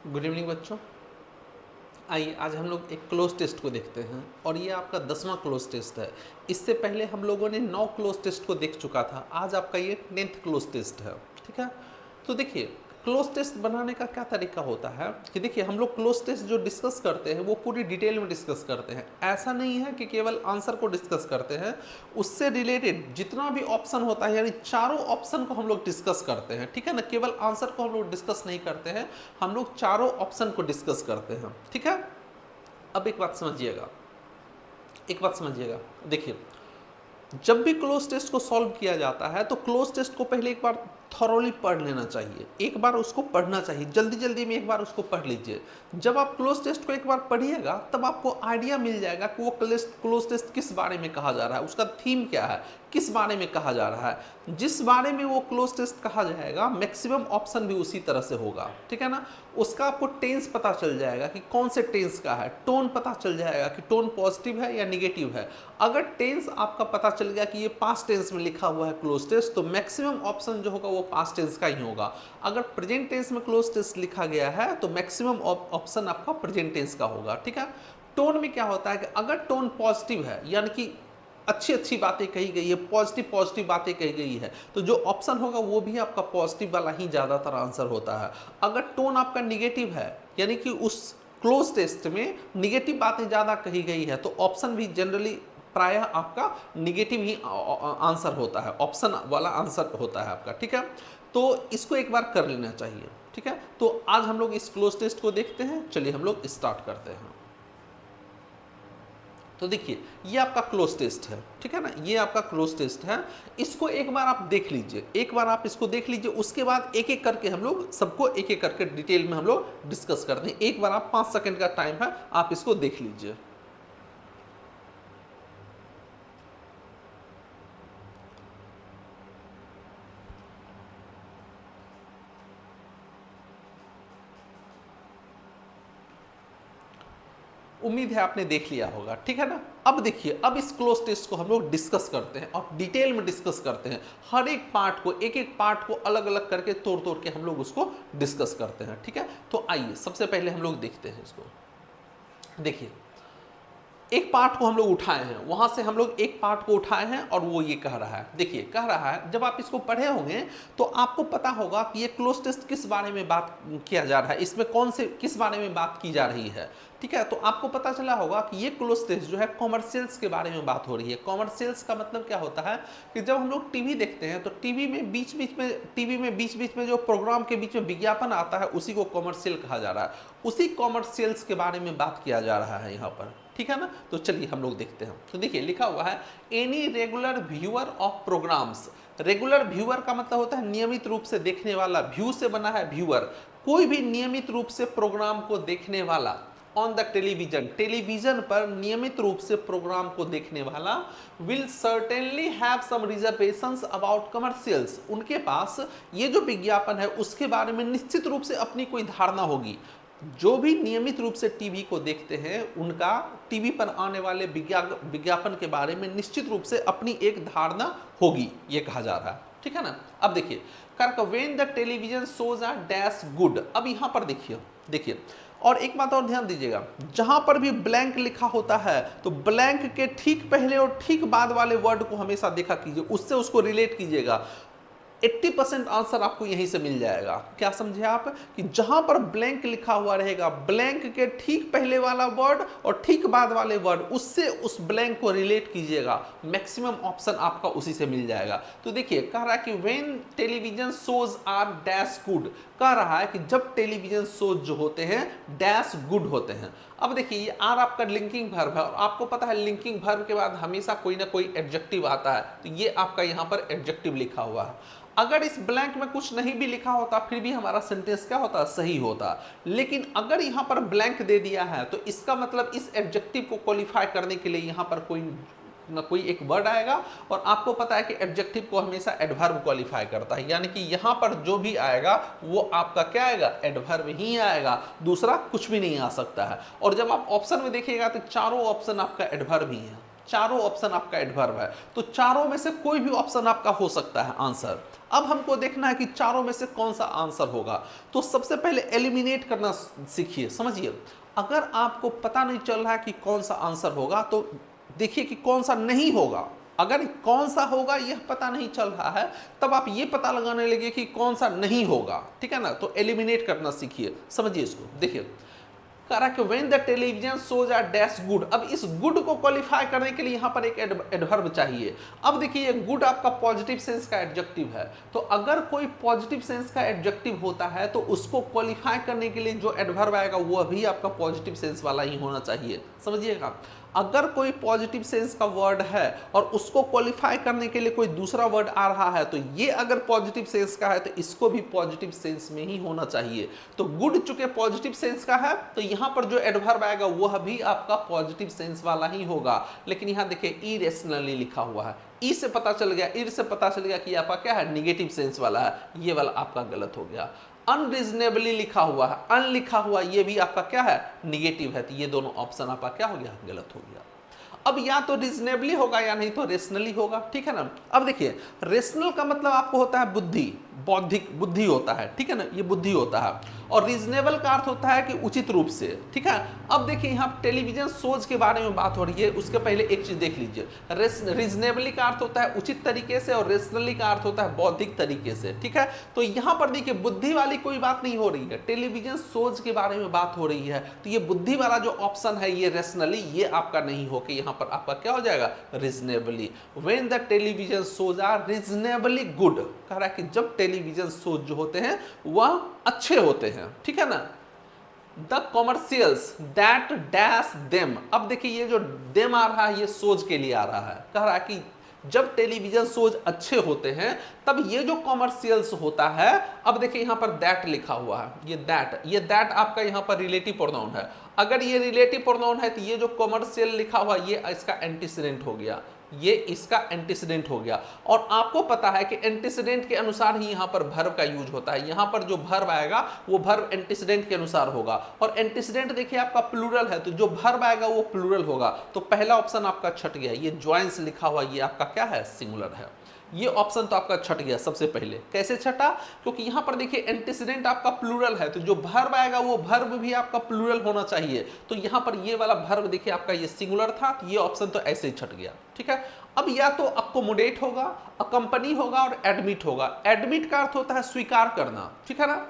Good evening बच्चों। आइए आज हम लोग एक क्लोज टेस्ट को देखते हैं और ये आपका 10वां क्लोज टेस्ट है। इससे पहले हम लोगों ने 9 क्लोज टेस्ट को देख चुका था। आज आपका ये 10th क्लोज टेस्ट है। ठीक है, तो देखिए क्लोज टेस्ट बनाने का क्या तरीका होता है कि देखिए हम लोग क्लोज टेस्ट जो डिस्कस करते हैं वो पूरी डिटेल में डिस्कस करते हैं। ऐसा नहीं है कि केवल आंसर को डिस्कस करते हैं, उससे रिलेटेड जितना भी ऑप्शन होता है यानी चारों ऑप्शन को हम लोग डिस्कस करते हैं। ठीक है ना, केवल आंसर को हम लोग डिस्कस नहीं करते हैं, हम लोग चारों ऑप्शन को डिस्कस करते हैं। ठीक है, अब एक बात समझिएगा। देखिए जब भी क्लोज टेस्ट को सॉल्व किया जाता है तो क्लोज टेस्ट को पहले एक बार थॉरोली पढ़ लेना चाहिए, एक बार उसको पढ़ना चाहिए, जल्दी जल्दी में एक बार उसको पढ़ लीजिए। जब आप क्लोज टेस्ट को एक बार पढ़िएगा तब आपको आइडिया मिल जाएगा कि वो क्लोज टेस्ट किस बारे में कहा जा रहा है, उसका थीम क्या है, किस बारे में कहा जा रहा है। जिस बारे में वो क्लोज टेस्ट कहा जाएगा मैक्सिमम ऑप्शन भी उसी तरह से होगा। ठीक है ना, उसका आपको टेंस पता चल जाएगा कि कौन से टेंस का है, टोन पता चल जाएगा कि टोन पॉजिटिव है या निगेटिव है। अगर टेंस आपका पता चल गया कि ये पास्ट टेंस में लिखा हुआ है क्लोज टेस्ट, तो मैक्सिमम ऑप्शन जो होगा वो पास्ट टेंस का ही होगा। अगर प्रेजेंट टेंस में क्लोज टेस्ट लिखा गया है तो मैक्सिमम ऑप्शन आपका प्रेजेंट टेंस का होगा। ठीक है, टोन में क्या होता है कि अगर टोन पॉजिटिव है यानी कि अच्छी अच्छी बातें कही गई है, पॉजिटिव पॉजिटिव बातें कही गई है, तो जो ऑप्शन होगा वो भी आपका पॉजिटिव वाला ही ज़्यादातर आंसर होता है। अगर टोन आपका निगेटिव है यानी कि उस क्लोज टेस्ट में निगेटिव बातें ज़्यादा कही गई है, तो ऑप्शन भी जनरली प्रायः आपका निगेटिव ही आंसर होता है, ऑप्शन वाला आंसर होता है आपका। ठीक है, तो इसको एक बार कर लेना चाहिए। ठीक है, तो आज हम लोग इस क्लोज टेस्ट को देखते हैं। चलिए हम लोग स्टार्ट करते हैं। तो देखिए ये आपका क्लोज टेस्ट है। ठीक है ना, ये आपका क्लोज टेस्ट है। इसको एक बार आप देख लीजिए, एक बार आप इसको देख लीजिए, उसके बाद एक एक करके हम लोग सबको एक एक करके डिटेल में हम लोग डिस्कस करते हैं। एक बार आप 5 सेकंड का टाइम है, आप इसको देख लीजिए। उम्मीद है आपने देख लिया होगा। ठीक है ना, अब देखिए अब इस क्लोज टेस्ट को हम लोग डिस्कस करते हैं और डिटेल में डिस्कस करते हैं। हर एक पार्ट को, एक एक पार्ट को अलग अलग करके तोड़ तोड़ के हम लोग उसको डिस्कस करते हैं। ठीक है, तो आइए सबसे पहले हम लोग देखते हैं इसको। देखिए एक पार्ट को हम लोग उठाए हैं, वहां से हम लोग एक पार्ट को उठाए हैं और वो ये कह रहा है। देखिए कह रहा है, जब आप इसको पढ़े होंगे तो आपको पता होगा कि ये क्लोज टेस्ट किस बारे में बात किया जा रहा है, इसमें कौन से किस बारे में बात की जा रही है। ठीक है, तो आपको पता चला होगा कि ये क्लोज टेस्ट जो है कॉमर्शियल्स के बारे में बात हो रही है। कॉमर्शियल्स का मतलब क्या होता है कि जब हम लोग टीवी देखते हैं तो टीवी में बीच बीच में जो प्रोग्राम के बीच में विज्ञापन आता है उसी को कॉमर्शियल कहा जा रहा है। उसी कॉमर्शियल्स के बारे में बात किया जा रहा है यहाँ पर। ठीक है ना, तो चलिए हम लोग देखते हैं। तो देखिए लिखा हुआ है any regular viewer of programmes. Regular viewer का मतलब होता है नियमित रूप से देखने वाला, व्यू से बना है व्यूअर, कोई भी नियमित रूप से प्रोग्राम को देखने वाला। ऑन द टेलीविजन, टेलीविजन पर नियमित रूप से प्रोग्राम को देखने वाला will certainly have some reservations about commercials. उनके पास ये जो विज्ञापन है उसके बारे में निश्चित रूप से अपनी कोई धारणा होगी। जो भी नियमित रूप से टीवी को देखते हैं उनका टीवी पर आने वाले विज्ञापन के बारे में निश्चित रूप से अपनी एक धारणा होगी, ये कहा जा रहा है। ठीक है ना, अब देखिए when the television shows are dash good. अब यहां पर देखिए और एक बात और ध्यान दीजिएगा, जहां पर भी ब्लैंक लिखा होता है तो ब्लैंक के ठीक पहले और ठीक बाद वाले वर्ड को हमेशा देखा कीजिए, उससे उसको रिलेट कीजिएगा। 80% आंसर आपको यहीं से मिल जाएगा। क्या समझे आप कि जहां पर ब्लैंक लिखा हुआ रहेगा, ब्लैंक के ठीक पहले वाला वर्ड और ठीक बाद वाले वर्ड, उससे उस ब्लैंक को रिलेट कीजिएगा, मैक्सिमम ऑप्शन आपका उसी से मिल जाएगा। तो देखिए कह रहा है कि when television shows are dash good, कह रहा है कि जब टेलीविजन शोज जो होते हैं डैश गुड होते हैं। अब देखिए ये आर आपका लिंकिंग वर्ब है और आपको पता है लिंकिंग वर्ब के बाद हमेशा कोई ना कोई एडजेक्टिव आता है, तो ये आपका यहाँ पर एडजेक्टिव लिखा हुआ है। अगर इस ब्लैंक में कुछ नहीं भी लिखा होता फिर भी हमारा सेंटेंस क्या होता, सही होता। लेकिन अगर यहाँ पर ब्लैंक दे दिया है तो इसका मतलब इस एडजेक्टिव को क्वालिफाई करने के लिए यहाँ पर कोई ना कोई एक वर्ड आएगा और आपको पता है कि एडजेक्टिव को हमेशा एडवर्ब क्वालिफाई करता है, यानी कि यहाँ पर जो भी आएगा वो आपका क्या आएगा, एडवर्ब ही आएगा, दूसरा कुछ भी नहीं आ सकता है। और जब आप ऑप्शन में देखिएगा तो चारों ऑप्शन आपका एडवर्ब ही है। चारों ऑप्शन आपका एडवर्ब है, तो चारों में से कोई भी ऑप्शन आपका हो सकता है आंसर। अब हमको देखना है कि चारों में से कौन सा आंसर होगा। तो सबसे पहले एलिमिनेट करना सीखिए, समझिए। अगर आपको पता नहीं चल रहा है कि कौन सा आंसर होगा तो देखिए कि कौन सा नहीं होगा। अगर कौन सा होगा यह पता नहीं चल रहा है, तब आप ये पता लगाने लगे कि कौन सा नहीं होगा, ठीक है ना। तो एलिमिनेट करना सीखिए, समझिए इसको। देखिए कह रहा है कि when the television shows are dash good. अब इस गुड को क्वालिफाई करने के लिए यहां पर एक एडवर्ब चाहिए। अब देखिए गुड आपका पॉजिटिव सेंस का एडजेक्टिव है, तो अगर कोई पॉजिटिव सेंस का एडजेक्टिव होता है तो उसको क्वालिफाई करने के लिए जो एडवर्ब आएगा वो भी आपका पॉजिटिव सेंस वाला ही होना चाहिए, समझिएगा। अगर कोई पॉजिटिव सेंस का वर्ड है और उसको क्वालिफाई करने के लिए कोई दूसरा वर्ड आ रहा है, तो ये अगर पॉजिटिव सेंस का है तो इसको भी पॉजिटिव सेंस में ही होना चाहिए। तो गुड चूंकि पॉजिटिव सेंस का है तो यहां पर जो एडवर्ब आएगा वह भी आपका पॉजिटिव सेंस वाला ही होगा। लेकिन यहां देखिए इरेशनली लिखा हुआ है, ई से पता चल गया, इर से पता चल गया कि आपका क्या है, निगेटिव सेंस वाला है, ये वाला आपका गलत हो गया। अनरीजनेबली लिखा हुआ है, अन लिखा हुआ ये भी आपका क्या है, निगेटिव है, तो ये दोनों ऑप्शन आपका क्या हो गया, गलत हो गया। अब या तो रीजनेबली होगा या नहीं तो रेशनली होगा, ठीक है ना। अब देखिए रेशनल का मतलब आपको होता है बुद्धि, बौद्धिक बुद्धि होता है, ठीक है ना, ये बुद्धि होता है। और रीजनेबल का अर्थ होता है कि उचित रूप से, ठीक है। अब देखिए यहाँ टेलीविजन शोज के बारे में बात हो रही है, उसके पहले एक चीज देख लीजिए। रीजनेबली का अर्थ होता है उचित तरीके से और रेशनली का अर्थ होता है बौद्धिक तरीके से, ठीक है। तो यहाँ पर देखिए बुद्धि वाली कोई बात नहीं हो रही है, टेलीविजन शोज के बारे में बात हो रही है, तो ये बुद्धि वाला जो ऑप्शन है ये रेशनली, ये आपका नहीं होकर यहाँ पर आपका क्या हो जाएगा, reasonably. When the television shows are reasonably good, कह रहा है कि जब टेलीविजन शोज जो होते हैं वह अच्छे होते हैं, ठीक है ना। The commercials that dash them. अब देखिए ये जो देम आ रहा है ये शोज के लिए आ रहा है, कह रहा है कि जब टेलीविजन शोज अच्छे होते हैं तब ये जो कॉमर्शियल्स होता है। अब देखिए यहां पर दैट लिखा हुआ है, ये दैट आपका यहां पर रिलेटिव प्रोनाउन है। अगर ये रिलेटिव प्रोनाउन है तो ये जो कॉमर्शियल लिखा हुआ ये इसका एंटीसीडेंट हो गया, ये इसका एंटीसीडेंट हो गया। और आपको पता है कि एंटीसीडेंट के अनुसार ही यहां पर वर्ब का यूज होता है, यहां पर जो वर्ब आएगा वो वर्ब एंटीसीडेंट के अनुसार होगा। और एंटीसीडेंट देखिए आपका प्लूरल है, तो जो वर्ब आएगा वो प्लूरल होगा। तो पहला ऑप्शन आपका छट गया, ये जॉइंस लिखा हुआ ये आपका क्या है, सिंगुलर है। ये ऑप्शन तो आपका छट गया सबसे पहले। कैसे छटा, क्योंकि यहां पर देखिए एंटीसीडेंट आपका प्लूरल है, तो जो वर्ब आएगा वो वर्ब भी आपका प्लूरल होना चाहिए। तो यहां पर ये वाला वर्ब देखिए आपका ये सिंगुलर था, तो ये ऑप्शन तो ऐसे ही छट गया, ठीक है। अब या तो अकोमोडेट होगा, अकंपनी होगा और एडमिट होगा। एडमिट का अर्थ होता है स्वीकार करना, ठीक है ना।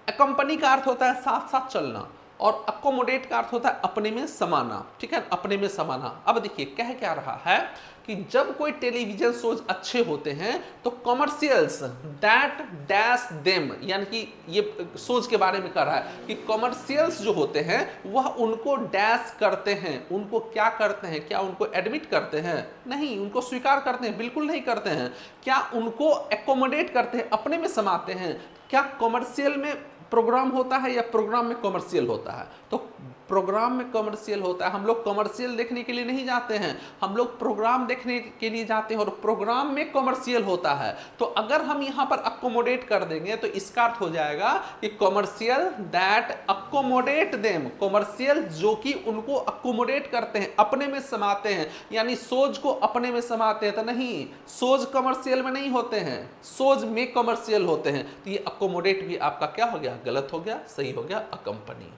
अकंपनी का अर्थ होता है साथ साथ चलना, और अकोमोडेट का अर्थ होता है अपने में समाना, ठीक है, अपने में समाना। अब देखिए कह क्या रहा है कि जब कोई टेलीविजन शोज अच्छे होते हैं तो कॉमर्शियल्स दैट डैश देम, यानी कि ये शोज के बारे में कह रहा है कि कॉमर्शियल्स जो होते हैं वह उनको डैश करते हैं। उनको क्या करते हैं, क्या उनको एडमिट करते हैं, नहीं, उनको स्वीकार करते हैं, बिल्कुल नहीं करते हैं। क्या उनको एकोमोडेट करते हैं, अपने में समाते हैं। क्या कॉमर्शियल में प्रोग्राम होता है या प्रोग्राम में कॉमर्शियल होता है, तो प्रोग्राम में कॉमर्शियल होता है। हम लोग कॉमर्शियल देखने के लिए नहीं जाते हैं, हम लोग प्रोग्राम देखने के लिए जाते हैं, और प्रोग्राम में कॉमर्शियल होता है। तो अगर हम यहां पर अकोमोडेट कर देंगे तो इसका अर्थ हो जाएगा कि commercial that accommodate them, commercial जो कि उनको अकोमोडेट करते हैं, अपने में समाते हैं, यानी सोज को अपने में समाते हैं। तो नहीं, सोज कॉमर्शियल में नहीं होते हैं, सोज में कॉमर्शियल होते हैं। तो ये अकोमोडेट भी आपका क्या हो गया, गलत हो गया, सही हो गया अकंपनी।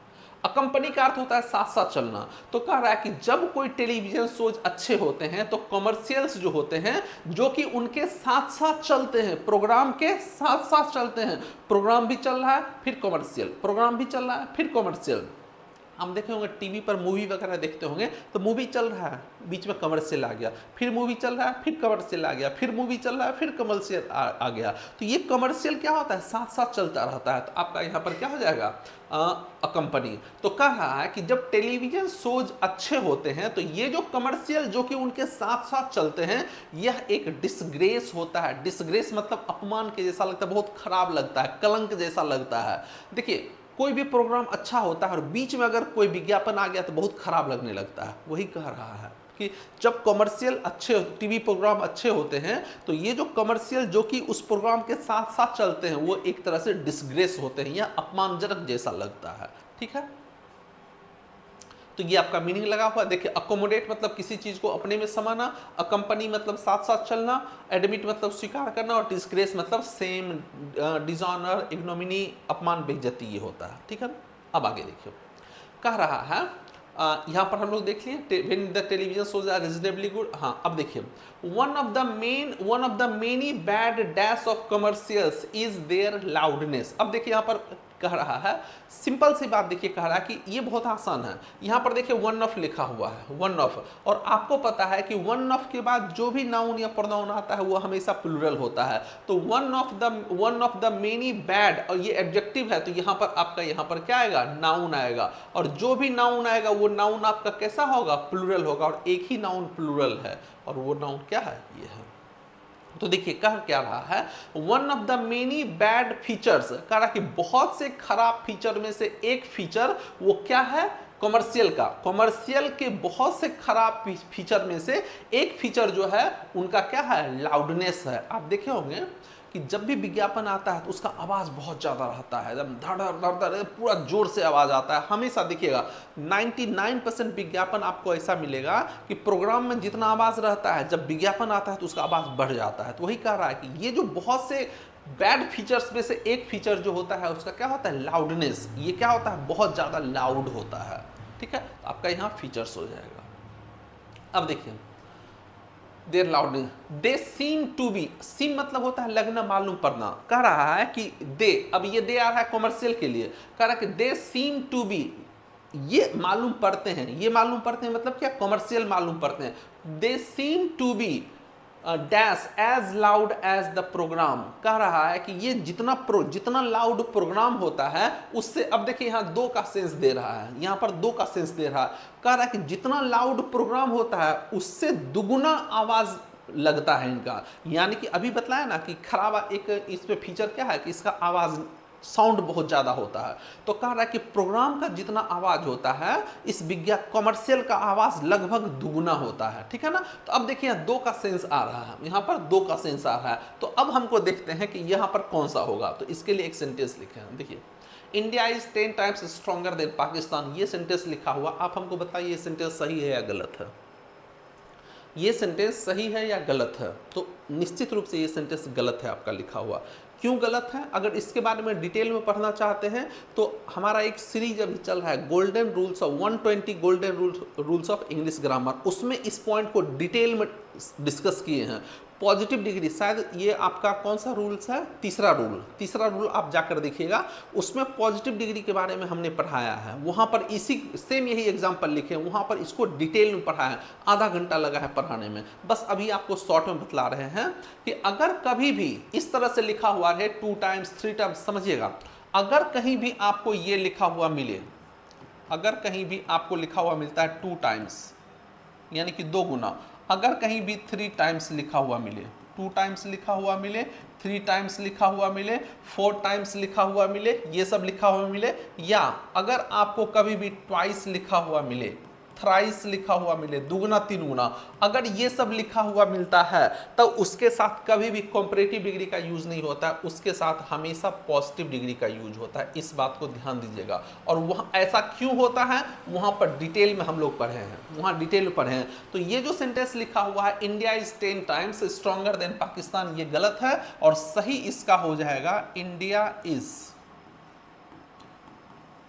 अकंपनी का अर्थ होता है साथ साथ चलना। तो कह रहा है कि जब कोई टेलीविजन शोज अच्छे होते हैं तो कॉमर्शियल्स जो होते हैं जो कि उनके साथ साथ चलते हैं, प्रोग्राम के साथ साथ चलते हैं। प्रोग्राम भी चल रहा है फिर कॉमर्शियल, प्रोग्राम भी चल रहा है फिर कॉमर्शियल। हम देखे होंगे टीवी पर मूवी वगैरह देखते होंगे, तो मूवी चल रहा है बीच में कमर्शियल आ गया, फिर मूवी चल रहा है फिर कमर्शियल आ गया, फिर मूवी चल रहा है फिर कमर्शियल आ गया। तो ये कमर्शियल क्या होता है, साथ साथ चलता रहता है। तो आपका यहाँ पर क्या हो जाएगा, अकंपनी। तो कह रहा है कि जब टेलीविजन शोज अच्छे होते हैं तो ये जो कमर्शियल जो कि उनके साथ साथ चलते हैं, यह एक डिसग्रेस होता है। डिसग्रेस मतलब अपमान के जैसा लगता है, बहुत खराब लगता है, कलंक जैसा लगता है। देखिए कोई भी प्रोग्राम अच्छा होता है और बीच में अगर कोई विज्ञापन आ गया तो बहुत खराब लगने लगता है। वही कह रहा है कि जब कमर्शियल अच्छे टीवी प्रोग्राम अच्छे होते हैं तो ये जो कमर्शियल जो कि उस प्रोग्राम के साथ साथ चलते हैं वो एक तरह से डिसग्रेस होते हैं या अपमानजनक जैसा लगता है, ठीक है। तो ये आपका मीनिंग लगा हुआ। देखिए अकोमोडेट मतलब किसी चीज को अपने में समाना, अकंपनी मतलब साथ साथ चलना, एडमिट मतलब स्वीकार करना, और डिस्ग्रेस मतलब सेम, डिसऑनर, इग्नोमिनी, अपमान, बेइज्जती, ये होता है। ठीक है ना। अब आगे देखिए कह रहा है, यहाँ पर हम लोग देख लिए when the television shows are reasonably good. हाँ अब देखिए one of the many bad dash of commercials is there loudness. अब देखिए यहाँ पर कह रहा है, सिंपल सी बात देखिए कह रहा है कि ये बहुत आसान है। यहाँ पर देखिए वन ऑफ लिखा हुआ है, वन ऑफ, और आपको पता है कि वन ऑफ के बाद जो भी नाउन या प्रोनाउन आता है वो हमेशा प्लूरल होता है। तो one of the many bad, और ये एडजेक्टिव है तो यहाँ पर आपका यहाँ पर क्या आएगा, नाउन आएगा, और जो भी नाउन आएगा वो नाउन आपका कैसा होगा, प्लूरल होगा, और एक ही नाउन प्लूरल है, और वो नाउन क्या है, ये है। तो देखिए कह क्या रहा है, one of the many bad features, कह रहा कि बहुत से खराब फीचर में से एक फीचर वो क्या है, कमर्शियल का, कमर्शियल के बहुत से खराब फीचर में से एक फीचर जो है उनका क्या है, लाउडनेस है। आप देखे होंगे कि जब भी विज्ञापन आता है तो उसका आवाज़ बहुत ज़्यादा रहता है, एकदम धड़ धड़ धड़ धड़ पूरा जोर से आवाज़ आता है। हमेशा देखिएगा 99% विज्ञापन आपको ऐसा मिलेगा कि प्रोग्राम में जितना आवाज़ रहता है जब विज्ञापन आता है तो उसका आवाज़ बढ़ जाता है। तो वही कह रहा है कि ये जो बहुत से बैड फीचर्स में से एक फीचर जो होता है उसका क्या होता है, लाउडनेस। ये क्या होता है, बहुत ज़्यादा लाउड होता है। ठीक है, तो आपका यहाँ फीचर्स हो जाएगा। अब देखिए their loudness, they seem to be, seem मतलब होता है लगना, मालूम पड़ना। कह रहा है कि दे, अब ये दे आ रहा है कमर्शियल के लिए, कह रहा है कि दे सीम टू बी, ये मालूम पड़ते हैं, ये मालूम पड़ते हैं मतलब क्या, कमर्शियल मालूम पड़ते हैं। They seem to be dash as loud as the programme, कह रहा है कि ये जितना लाउड प्रोग्राम होता है उससे, अब देखिए यहाँ दो का सेंस दे रहा है, यहाँ पर दो का सेंस दे रहा है। कह रहा है कि जितना लाउड प्रोग्राम होता है उससे दुगुना आवाज लगता है इनका। यानी कि अभी बताया ना कि खराब एक इसमें फीचर क्या है कि इसका आवाज साउंड बहुत ज़्यादा होता है। तो कह रहा है कि प्रोग्राम का जितना आवाज़ होता है इस कमर्शियल का आवाज़ लगभग दुगुना होता है। ठीक है ना। तो अब देखिए यहाँ दो का सेंस आ रहा है, यहाँ पर दो का सेंस आ रहा है। तो अब हमको देखते हैं कि यहाँ पर कौन सा होगा। तो इसके लिए एक सेंटेंस लिखे हैं, देखिए India is 10 times stronger than Pakistan, ये सेंटेंस लिखा हुआ। आप हमको बताइए ये सेंटेंस सही है या गलत है, ये सेंटेंस सही है या गलत है। तो निश्चित रूप से ये सेंटेंस गलत है आपका लिखा हुआ। क्यों गलत है, अगर इसके बारे में डिटेल में पढ़ना चाहते हैं तो हमारा एक सीरीज अभी चल रहा है golden rules of 120 golden rules of English grammar, उसमें इस पॉइंट को डिटेल में डिस्कस किए हैं। पॉजिटिव डिग्री, शायद ये आपका कौन सा रूल्स है, तीसरा रूल आप जाकर देखिएगा, उसमें पॉजिटिव डिग्री के बारे में हमने पढ़ाया है। वहाँ पर इसी सेम यही एग्जाम्पल लिखे, वहाँ पर इसको डिटेल में पढ़ाया है, आधा घंटा लगा है पढ़ाने में। बस अभी आपको शॉर्ट में बतला रहे हैं कि अगर कभी भी इस तरह से लिखा हुआ है 2 टाइम्स 3 टाइम्स, समझिएगा अगर कहीं भी आपको ये लिखा हुआ मिले, अगर कहीं भी आपको लिखा हुआ मिलता है 2 टाइम्स यानी कि 2 गुना, अगर कहीं भी 3 टाइम्स लिखा हुआ मिले, 2 टाइम्स लिखा हुआ मिले, 3 टाइम्स लिखा हुआ मिले, 4 टाइम्स लिखा हुआ मिले, ये सब लिखा हुआ मिले, या अगर आपको कभी भी ट्वाइस लिखा हुआ मिले, थ्राइस लिखा हुआ मिले, दुगुना 3 गुना, अगर ये सब लिखा हुआ मिलता है तो उसके साथ कभी भी कंपैरेटिव डिग्री का यूज नहीं होता है, उसके साथ हमेशा पॉजिटिव डिग्री का यूज होता है। इस बात को ध्यान दीजिएगा। और वहाँ ऐसा क्यों होता है वहाँ पर डिटेल में हम लोग पढ़े हैं, वहाँ डिटेल में पढ़े हैं। तो ये जो सेंटेंस लिखा हुआ है India is 10 times stronger than Pakistan, ये गलत है, और सही इसका हो जाएगा India is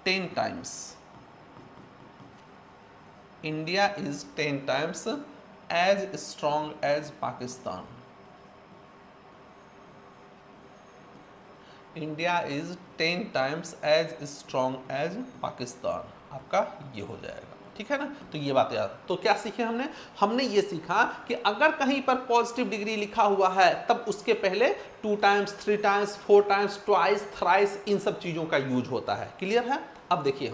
10 times, India is 10 times as strong as Pakistan. India is 10 times as strong as Pakistan. आपका ये हो जाएगा, ठीक है ना। तो ये बात याद, तो क्या सीखे हमने ये सीखा कि अगर कहीं पर पॉजिटिव डिग्री लिखा हुआ है तब उसके पहले 2 times 3 times 4 times twice thrice इन सब चीज़ों का यूज होता है। क्लियर है। अब देखिए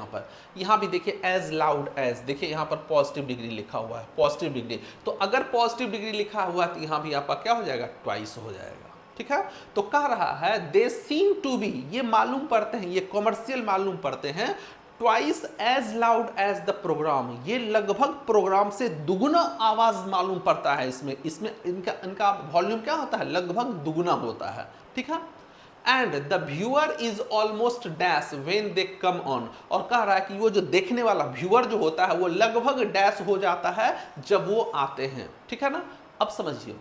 यहाँ भी देखिए एज लाउड एज, देखिए यहाँ पर पॉजिटिव डिग्री लिखा हुआ है, पॉजिटिव डिग्री। तो अगर पॉजिटिव डिग्री लिखा हुआ है तो यहाँ भी आपका क्या हो जाएगा, ट्वाइस हो जाएगा। ठीक है। तो कह रहा है दे सीम टू बी, ये मालूम पड़ते हैं, ये कमर्शियल मालूम पड़ते हैं, twice as loud as the program, ये लगभग प्रोग्राम से दुगुना आवाज मालूम पड़ता है। इसमें इनका वॉल्यूम क्या होता है, लगभग दुगुना होता है। ठीक है। And the viewer is almost dash when they come on, और कह रहा है कि वो जो देखने वाला व्यूअर जो होता है वो लगभग डैश हो जाता है जब वो आते हैं, ठीक है ना। अब समझिए,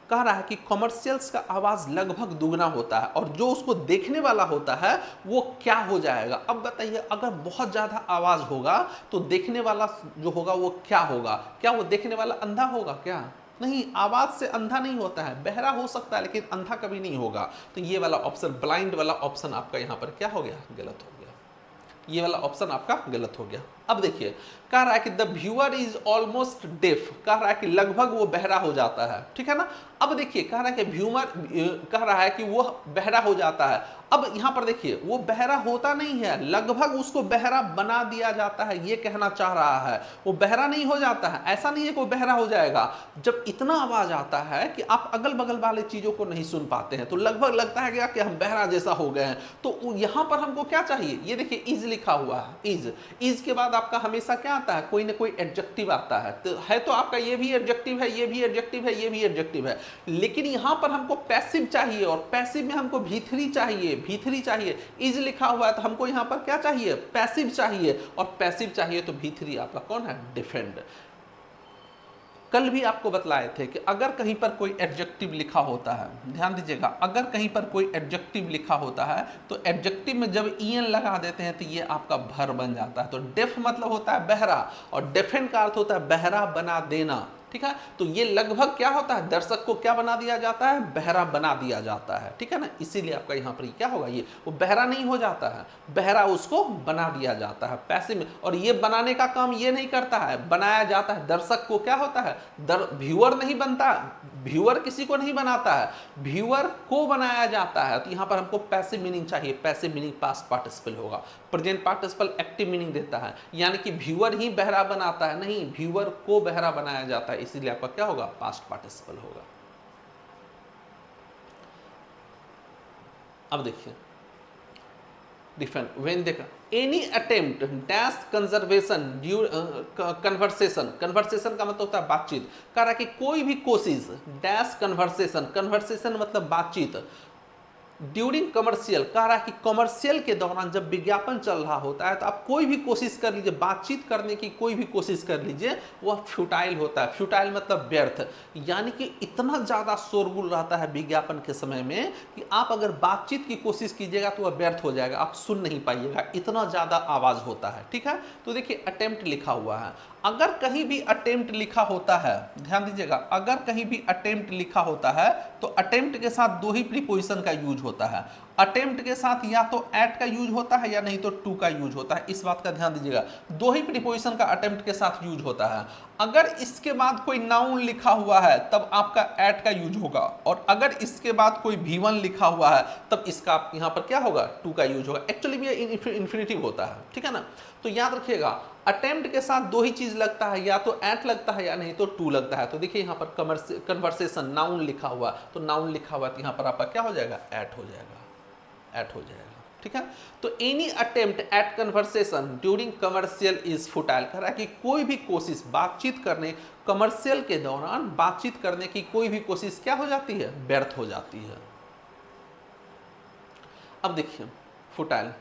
कह रहा है कि कॉमर्शियल्स का आवाज लगभग दुगना होता है और जो उसको देखने वाला होता है वो क्या हो जाएगा। अब बताइए, अगर बहुत ज्यादा आवाज होगा तो देखने वाला जो होगा वो क्या होगा? क्या वो देखने वाला अंधा होगा क्या? नहीं, आवाज से अंधा नहीं होता है, बहरा हो सकता है लेकिन अंधा कभी नहीं होगा। तो ये वाला ऑप्शन, ब्लाइंड वाला ऑप्शन आपका यहां पर क्या हो गया? गलत हो गया। ये वाला ऑप्शन आपका गलत हो गया। अब देखिए, कह रहा है कि the viewer is almost deaf, कह रहा है कि लगभग वो बहरा हो जाता है, ठीक है ना। अब देखिए, कह रहा है कि व्यूअर, कह रहा है कि वो बहरा हो जाता है। अब यहां पर देखिए, वो बहरा होता नहीं है, लगभग उसको बहरा बना दिया जाता है, ये कहना चाह रहा है। वो बहरा नहीं हो जाता है, ऐसा नहीं है कि वो बहरा हो जाएगा। जब इतना आवाज आता है कि आप अगल बगल वाले चीजों को नहीं सुन पाते हैं तो लगभग लगता है कि हम बहरा जैसा हो गए हैं। तो यहां पर हमको क्या चाहिए? ये देखिए, इज लिखा हुआ है, इज के बाद आपका हमेशा क्या आता है? कोई ना कोई एडजेक्टिव आता है। तो आपका ये भी एडजेक्टिव है, ये भी एडजेक्टिव है, ये भी एडजेक्टिव है, लेकिन यहां पर हमको पैसिव चाहिए और पैसिव में हमको भी3 चाहिए, भी3 चाहिए। इज लिखा हुआ है तो हमको यहां पर क्या चाहिए? पैसिव चाहिए, और पैसिव चाहिए तो भी3 आपका कौन है? डिफेंड। कल भी आपको बतलाए थे कि अगर कहीं पर कोई एडजेक्टिव लिखा होता है, ध्यान दीजिएगा, अगर कहीं पर कोई एडजेक्टिव लिखा होता है तो एडजेक्टिव में जब ईएन लगा देते हैं तो ये आपका भर बन जाता है। तो डेफ मतलब होता है बहरा, और डेफेन का अर्थ होता है बहरा बना देना, ठीक है। तो ये लगभग क्या होता है? दर्शक को क्या बना दिया जाता है? बहरा बना दिया जाता है, ठीक है ना। इसीलिए आपका यहाँ पर क्या होगा? ये वो बहरा नहीं हो जाता है, बहरा उसको बना दिया जाता है पैसे में। और ये बनाने का काम ये नहीं करता है, बनाया जाता है। दर्शक को क्या होता है? व्यूअर नहीं बनता, व्यूअर किसी को नहीं बनाता है, व्यूअर को बनाया जाता है। तो यहाँ पर हमको पैसिव मीनिंग चाहिए, पैसिव मीनिंग पास्ट पार्टिसिपल होगा। प्रेजेंट पार्टिसिपल एक्टिव मीनिंग देता है, यानी कि व्यूअर ही बहरा बनाता है, नहीं, व्यूअर को बहरा बनाया जाता है, इसीलिए आपका क्या होगा? पास्ट पार्टिसिपल होगा। अब देखिए, डिफेंड व्हेन देखा any attempt dash conservation conversation, conversation का मतलब होता है बातचीत। कह रहा है कि कोई भी कोशिश डैश कन्वर्सेशन, कन्वर्सेशन मतलब बातचीत, ड्यूरिंग कमर्शियल, कह रहा है कि कमर्शियल के दौरान जब विज्ञापन चल रहा होता है तो आप कोई भी कोशिश कर लीजिए, बातचीत करने की कोई भी कोशिश कर लीजिए, वह फ्यूटाइल होता है। फ्यूटाइल मतलब व्यर्थ, यानी कि इतना ज़्यादा शोरगुल रहता है विज्ञापन के समय में कि आप अगर बातचीत की कोशिश कीजिएगा तो वह व्यर्थ हो जाएगा, आप सुन नहीं पाइएगा, इतना ज़्यादा आवाज़ होता है, ठीक है। तो देखिए, अटेम्प्ट लिखा हुआ है, अगर कहीं भी अटेम्प्ट लिखा होता है, ध्यान दीजिएगा, अगर कहीं भी अटेम्प्ट लिखा होता है तो अटेम्प्ट के साथ दो ही प्रीपोजिशन का यूज होता है। अटेम्प्ट के साथ या तो एट का यूज होता है या नहीं तो टू का यूज होता है, इस बात का ध्यान दीजिएगा। दो ही प्रीपोजिशन का अटेम्प्ट के साथ यूज होता है। अगर इसके बाद कोई नाउन लिखा हुआ है तब आपका एट का यूज होगा, और अगर इसके बाद कोई V1 लिखा हुआ है तब इसका यहाँ पर क्या होगा? टू का यूज होगा। एक्चुअली भी इन्फिनिटिव होता है, ठीक है ना। तो याद रखिएगा, अटेम्प्ट के साथ दो ही चीज लगता है, या तो एट लगता है या नहीं तो टू लगता है। तो देखिए, यहाँ पर कन्वर्सेशन नाउन लिखा हुआ, तो नाउन लिखा हुआ तो यहाँ पर आपका क्या हो जाएगा? एट हो जाएगा, एट हो जाएगा, ठीक है। तो any attempt at conversation during commercial is futile, कह रहा है कि कोई भी कोशिश बातचीत करने, कमर्शियल के दौरान बातचीत करने की कोई भी कोशिश क्या हो जाती है? व्यर्थ हो जाती है। अब देखिए, futile,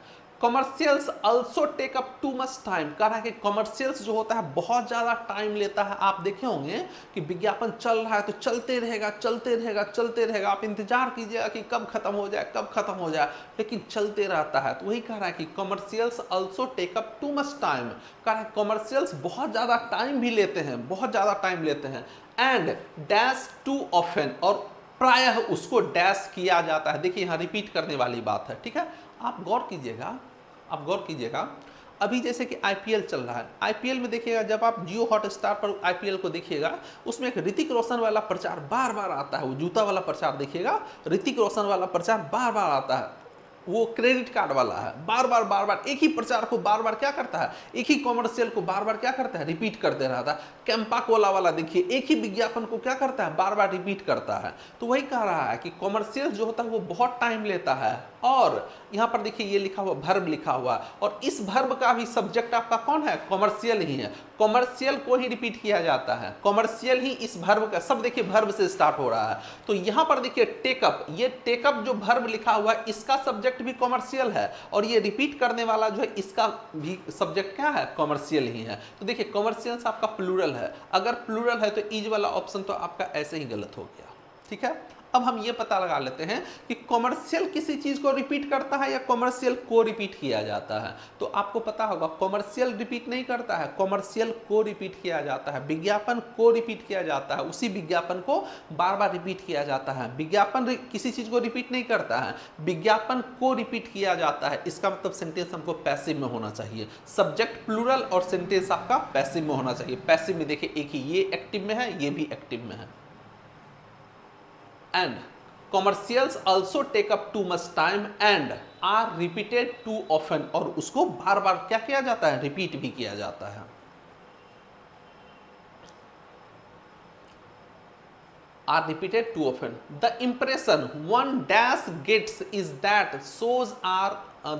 commercials also take up too much time, कह रहा है कि कमर्शियल्स जो होता है बहुत ज़्यादा टाइम लेता है। आप देखे होंगे कि विज्ञापन चल रहा है तो चलते रहेगा, चलते रहेगा, चलते रहेगा, आप इंतजार कीजिएगा कि कब खत्म हो जाए, कब खत्म हो जाए, लेकिन चलते रहता है। तो वही कह रहा है कि commercials also take up too much time, कह रहा है कमर्शियल्स बहुत ज़्यादा टाइम भी लेते हैं, बहुत ज़्यादा टाइम लेते हैं। एंड डैश टू ऑफन, और प्रायः उसको डैश किया जाता है। देखिए, यहाँ रिपीट करने वाली बात है, ठीक है। आप गौर कीजिएगा, आप गौर कीजिएगा, अभी जैसे कि आईपीएल चल रहा है, आईपीएल में देखिएगा, जब आप जियो हॉटस्टार पर आईपीएल को देखिएगा, उसमें एक ऋतिक रोशन वाला प्रचार बार बार आता है, वो जूता वाला प्रचार देखिएगा, ऋतिक रोशन वाला प्रचार बार बार आता है। वो क्रेडिट कार्ड वाला है, बार बार एक ही प्रचार को बार बार क्या करता है, एक ही कॉमर्शियल को बार बार क्या करता है, रिपीट करते रहता है। कैंपा कोला वाला देखिए एक ही विज्ञापन को क्या करता है, बार बार रिपीट करता है। तो वही कह रहा है कि कॉमर्शियल जो होता है वो बहुत टाइम लेता है। और यहां पर देखिए ये लिखा हुआ वर्ब लिखा हुआ, और इस वर्ब का भी सब्जेक्ट आपका कौन है, कॉमर्शियल ही है। कॉमर्शियल को ही रिपीट किया जाता है, कॉमर्शियल ही इस वर्ब का, सब देखिए वर्ब से स्टार्ट हो रहा है। तो यहां पर देखिए टेकअप, ये टेकअप जो वर्ब लिखा हुआ है इसका सब्जेक्ट भी कॉमर्शियल है, और ये रिपीट करने वाला जो है इसका भी सब्जेक्ट क्या है, कॉमर्शियल ही है। तो देखिए कॉमर्शियल आपका प्लूरल है, अगर प्लूरल है तो इज वाला ऑप्शन तो आपका ऐसे ही गलत हो गया। ठीक है, अब हम ये पता लगा लेते हैं कि कॉमर्शियल किसी चीज को रिपीट करता है या कॉमर्शियल को रिपीट किया जाता है। तो आपको पता होगा कॉमर्शियल रिपीट नहीं करता है, कॉमर्शियल को रिपीट किया जाता है। विज्ञापन को रिपीट किया जाता है, उसी विज्ञापन को बार बार रिपीट किया जाता है। विज्ञापन किसी चीज को रिपीट नहीं करता है, विज्ञापन को रिपीट किया जाता है। इसका मतलब सेंटेंस हमको पैसिव में होना चाहिए, सब्जेक्ट प्लूरल और सेंटेंस आपका पैसिव में होना चाहिए। पैसिव में देखिए एक ही, ये एक्टिव में है, ये भी एक्टिव में है। And commercials also take up too much time and are repeated too often, और उसको बार बार क्या किया जाता है, रिपीट भी किया जाता है। Are repeated too often. The impression one dash gets is that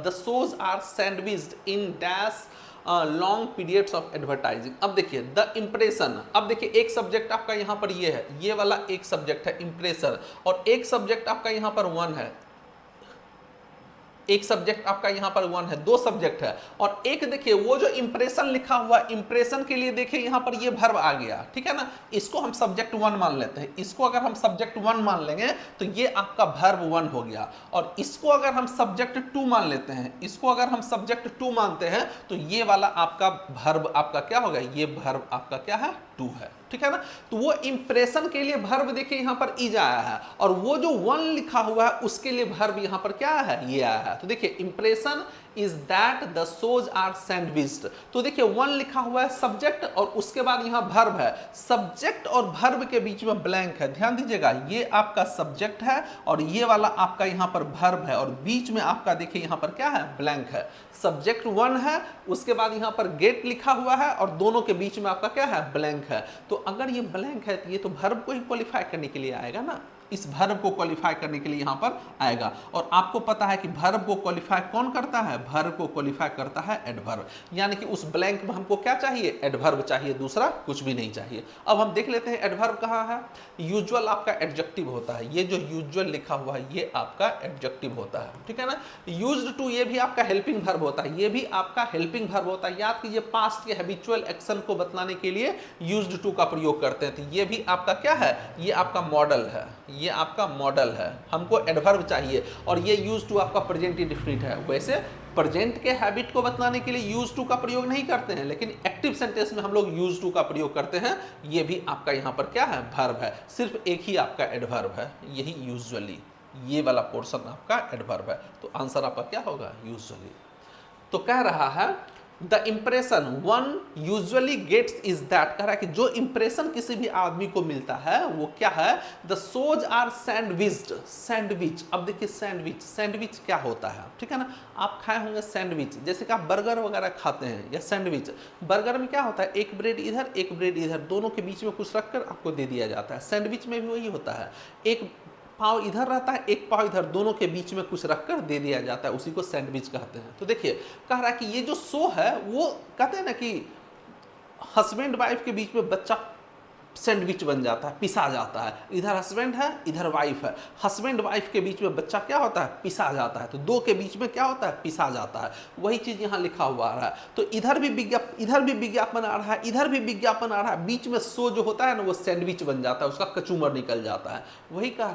the shows are sandwiched in dash long periods of advertising. अब देखिए द इंप्रेशन, अब देखिए एक सब्जेक्ट आपका यहां पर ये है, ये वाला एक सब्जेक्ट है इंप्रेशन, और एक सब्जेक्ट आपका यहां पर वन है, एक सब्जेक्ट आपका यहां पर वन है, दो सब्जेक्ट है। और एक देखिए वो जो इंप्रेशन लिखा हुआ, इंप्रेशन के लिए देखिए यहां पर ये वर्ब आ गया, ठीक है ना, इसको हम सब्जेक्ट वन मान लेते हैं। इसको अगर हम सब्जेक्ट वन मान लेंगे तो ये आपका वर्ब वन हो गया, और इसको अगर हम सब्जेक्ट टू मान लेते हैं, इसको अगर हम सब्जेक्ट टू मानते हैं तो ये वाला आपका वर्ब आपका क्या होगा, ये वर्ब आपका क्या है, टू है। ठीक है ना, तो वो इंप्रेशन के लिए वर्ब देखिए यहां पर इज आया है, और वो जो वन लिखा हुआ है उसके लिए वर्ब यहां पर क्या है, ये आया है। तो देखिए impression is that the shows are sandwiched. तो देखिए वन लिखा हुआ है सब्जेक्ट, और उसके बाद यहां वर्ब है, सब्जेक्ट और वर्ब के बीच में ब्लैंक है। ध्यान दीजिएगा ये आपका सब्जेक्ट है और ये वाला आपका यहां पर वर्ब है, और बीच में आपका देखिए यहां पर क्या है, ब्लैंक है। सब्जेक्ट वन है, उसके बाद यहां पर गेट लिखा हुआ है, और दोनों के बीच में आपका क्या है, ब्लैंक है। तो अगर ये ब्लैंक है तो ये तो वर्ब को ही क्वालिफाई करने के लिए आएगा ना, इस वर्ब को क्वालिफाई करने के लिए यहां पर आएगा। और आपको पता है कि वर्ब को क्वालिफाई कौन करता है, वर्ब को क्वालिफाई करता है एडवर्ब, यानी कि उस ब्लैंक में हमको क्या चाहिए, एडवर्ब चाहिए, दूसरा कुछ भी नहीं चाहिए। अब हम देख लेते हैं एडवर्ब कहां है। यूजुअल आपका एडजेक्टिव होता है, ये जो यूजुअल लिखा हुआ है ये आपका एडजेक्टिव होता है, ठीक है ना। यूज्ड टू ये भी आपका हेल्पिंग वर्ब होता है, ये भी आपका हेल्पिंग वर्ब होता है। याद कीजिए पास्ट के हैबिचुअल एक्शन को बतलाने के लिए यूज्ड टू का प्रयोग करते हैं। तो ये भी आपका क्या है, ये आपका मॉडल है, ये आपका मॉडल है। हमको एडवर्ब चाहिए, और ये यूज टू आपका प्रेजेंट इंडेफिनिट है। वैसे प्रेजेंट के हैबिट को बतलाने के लिए यूज टू का प्रयोग नहीं करते हैं, लेकिन एक्टिव सेंटेंस में हम लोग यूज टू का प्रयोग करते हैं। ये भी आपका यहाँ पर क्या है, वर्ब है, सिर्फ एक ही आपका एडवर्ब है, यही यूजुअली, ये वाला पोर्शन आपका एडवर्ब है। तो आंसर आपका क्या होगा, यूजुअली। तो कह रहा है the impression one usually gets is that, कह रहा है कि जो इंप्रेशन किसी भी आदमी को मिलता है वो क्या है, the shows are sandwiched. Sandwich, अब देखिए सैंडविच, सैंडविच क्या होता है, ठीक है ना। आप खाए होंगे सैंडविच, जैसे कि आप बर्गर वगैरह खाते हैं या सैंडविच, बर्गर में क्या होता है, एक ब्रेड इधर एक ब्रेड इधर, दोनों के बीच में कुछ रखकर आपको दे दिया जाता है। सैंडविच में भी वही होता है, एक पाव इधर रहता है एक पाव इधर, दोनों के बीच में कुछ रखकर दे दिया जाता है, उसी को सैंडविच कहते हैं। तो देखिए कह रहा है कि ये जो शो है वो कहते हैं ना कि हस्बैंड वाइफ के बीच में बच्चा सैंडविच बन जाता है, पिसा जाता है। इधर हस्बैंड है इधर वाइफ है, हस्बैंड वाइफ के बीच में बच्चा क्या होता है, पिसा जाता है। तो दो के बीच में क्या होता है, पिसा जाता है। वही चीज यहाँ लिखा हुआ आ रहा है। तो इधर भी विज्ञापन आ रहा है, इधर भी विज्ञापन आ रहा है, बीच में शो जो होता है ना वो सैंडविच बन जाता है, उसका कचूमर निकल जाता है। वही कह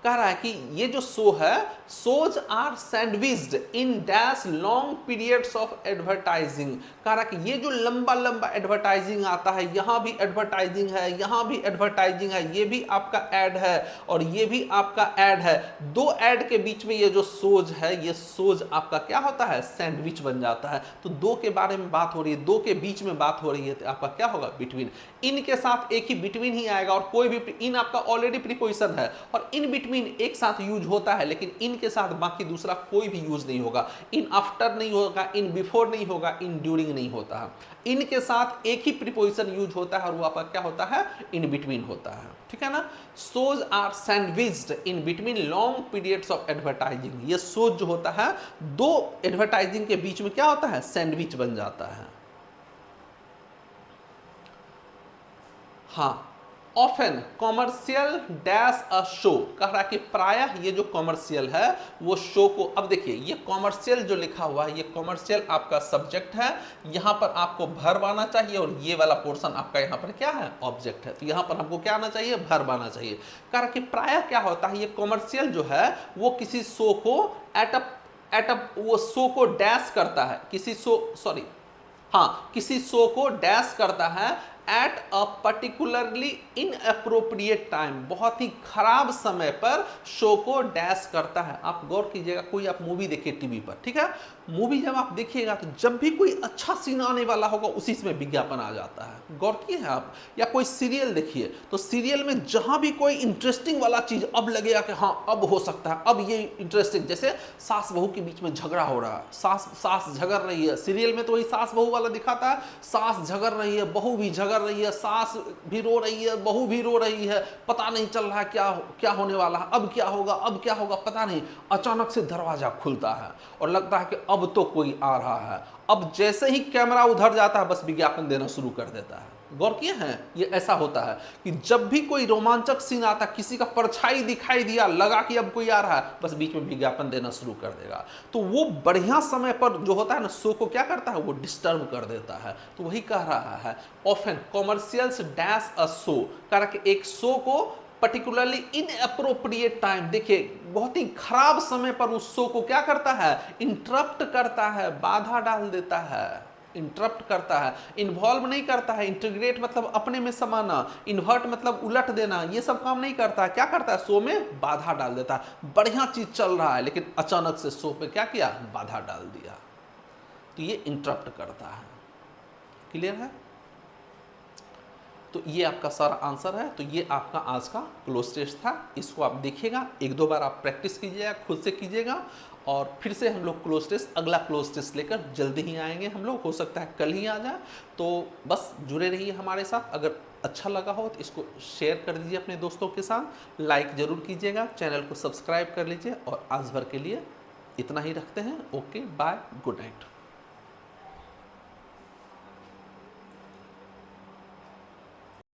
रहा है कि ये जो शो है, shows are sandwiched in dash long periods of advertising. कह रहा है कि ये जो लंबा लंबा एडवर्टाइजिंग आता है, यहाँ भी एडवर्टाइजिंग है, यहाँ भी एडवर्टाइजिंग है, ये भी आपका ऐड है और ये भी आपका ऐड है। दो ऐड के बीच में ये जो सोज है, ये सोज आपका क्या होता है, सैंडविच बन जाता है। तो दो के बारे में बात हो रही है, दो के बीच में बात हो रही है, तो आपका क्या होगा, बिटवीन। इन के साथ एक ही बिटवीन ही आएगा, और कोई भी, इन आपका ऑलरेडी प्रीपोजिशन है और इन बिटवीन एक साथ यूज होता है, लेकिन इन के साथ बाकी दूसरा कोई भी यूज नहीं होगा। इन आफ्टर नहीं होगा, इन बिफोर नहीं होगा, इन ड्यूरिंग नहीं होता है। इन के साथ एक ही प्रीपोजिशन यूज होता है और वो आपका क्या होता है, इन बिटवीन होता है। ठीक है ना। Shows are sandwiched in between long periods of advertising. ये सोज जो होता है, दो एडवर्टाइजिंग के बीच में क्या होता है, सैंडविच बन जाता है। हाँ, often commercial dash a show, कह रहा है कि प्रायः ये जो कॉमर्शियल है वो शो को, अब देखिए ये कॉमर्शियल जो लिखा हुआ है, ये कॉमर्शियल आपका सब्जेक्ट है, यहाँ पर आपको verb आना चाहिए और ये वाला पोर्शन आपका यहाँ पर क्या है, ऑब्जेक्ट है। तो यहाँ पर हमको क्या आना चाहिए, verb आना चाहिए। कह रहा है कि प्रायः क्या होता है, ये कॉमर्शियल जो है वो किसी शो को एट अ वो शो को डैश करता है, किसी शो, सॉरी, हाँ, किसी शो को डैश करता है at a particularly inappropriate time, बहुत ही खराब समय पर शो को डैश करता है। आप गौर कीजिएगा, कोई आप मूवी देखिए टीवी पर, ठीक है, मूवी जब आप देखिएगा तो जब भी कोई अच्छा सीन आने वाला होगा उसी में विज्ञापन आ जाता है। गौर किए हैं आप? या कोई सीरियल देखिए तो सीरियल में जहां भी कोई इंटरेस्टिंग वाला चीज अब लगेगा कि हाँ अब हो सकता है, अब ये इंटरेस्टिंग, जैसे सास बहू के बीच में झगड़ा हो रहा है, सास झगड़ रही है, सीरियल में तो वही सास बहू वाला दिखाता है, सास झगड़ रही है, बहू भी झगड़ रही है, सास भी रो रही है, बहू भी रो रही है, पता नहीं चल रहा है क्या होने वाला है, अब क्या होगा पता नहीं। अचानक से दरवाजा खुलता है और लगता है कि अब तो कोई आ रहा है। अब जैसे ही कैमरा उधर जाता है बस विज्ञापन देना शुरू कर देता है। गौर किए हैं? ये ऐसा होता है कि जब भी कोई रोमांचक सीन आता, किसी का परछाई दिखाई दिया, लगा कि अब कोई आ रहा है, बस बीच में विज्ञापन देना शुरू कर देगा। तो वो बढ़िया समय पर जो होता है ना, शो को क्या करता है, वो डिस्टर्ब कर देता है। तो वही कह रहा है, often commercials dash a show, कह कि एक शो को पर्टिकुलरली इनअप्रोप्रिएट टाइम, देखिए बहुत ही खराब समय पर उस शो को क्या करता है, इंटरप्ट करता है, बाधा डाल देता है, इंटरप्ट करता है। इन्वॉल्व नहीं करता है, इंटीग्रेट मतलब अपने में समाना, इन्वर्ट मतलब उलट देना, ये सब काम नहीं करता है। क्या करता है, शो में बाधा डाल देता है। बढ़िया चीज चल रहा है लेकिन अचानक से शो पे क्या किया, बाधा डाल दिया, तो ये इंटरप्ट करता है। क्लियर है? तो ये आपका सारा आंसर है। तो ये आपका आज का क्लोज टेस्ट था। इसको आप देखिएगा, एक दो बार आप प्रैक्टिस कीजिएगा, खुद से कीजिएगा, और फिर से हम लोग क्लोज टेस्ट, अगला क्लोज टेस्ट लेकर जल्दी ही आएंगे हम लोग, हो सकता है कल ही आ जाए। तो बस जुड़े रहिए हमारे साथ। अगर अच्छा लगा हो तो इसको शेयर कर दीजिए अपने दोस्तों के साथ, लाइक ज़रूर कीजिएगा, चैनल को सब्सक्राइब कर लीजिए। और आज भर के लिए इतना ही रखते हैं। Okay, bye, good night.